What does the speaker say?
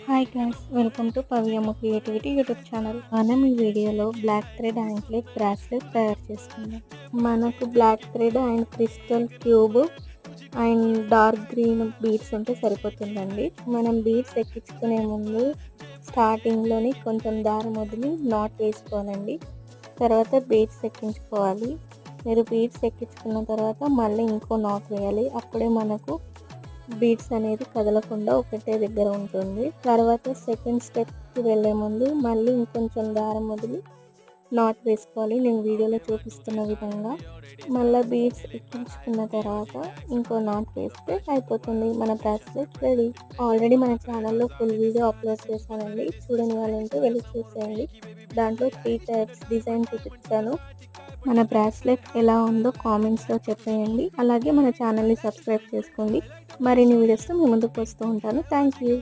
Hi guys, welcome to Pavyamma creativity YouTube channel. మనం ఈ వీడియోలో బ్లాక్ థ్రెడ్ యాంక్లెట్ బ్రాస్లెట్ తయారు చేసుకుందాం. మనకు black thread and crystal cube and dark green beads ఉంటే సరిపోతుందండి. మనం బీడ్స్ ఎక్కించుకునే ముందు స్టార్టింగ్లోని కొంచెం దారం వదిలి నాట్ వేసుకోవాలండి. తర్వాత బీడ్స్ ఎక్కించుకోవాలి. మీరు బీడ్స్ ఎక్కించుకున్న తర్వాత మళ్ళీ ఇంకో నాట్ వేయాలి. అప్పుడే మనకు బీడ్స్ అనేది కదలకుండా ఒకటే దగ్గర ఉంటుంది. తర్వాత సెకండ్ స్టెప్కి వెళ్ళే ముందు మళ్ళీ ఇంకొంచెం దారం వదిలి నాట్ వేసుకోవాలి. నేను వీడియోలో చూపిస్తున్న విధంగా మళ్ళీ బీడ్స్ ఎక్కించుకున్న తర్వాత ఇంకో నాట్ వేస్తే అయిపోతుంది. మన బ్రాస్లెట్ రెడీ. ఆల్రెడీ మన ఛానల్లో ఫుల్ వీడియో అప్లోడ్ చేశానండి, చూడని వాళ్ళంటే వెళ్ళి చూసేయండి. దాంట్లో 3 టైప్స్ డిజైన్ చూపించాను. మన బ్రాస్లెట్ ఎలా ఉందో కామెంట్స్లో చెప్పేయండి. అలాగే మన ఛానల్ని సబ్స్క్రైబ్ చేసుకోండి. మరిన్ని వీడియోస్తో మీ ముందుకు వస్తూ ఉంటాను. Thank you.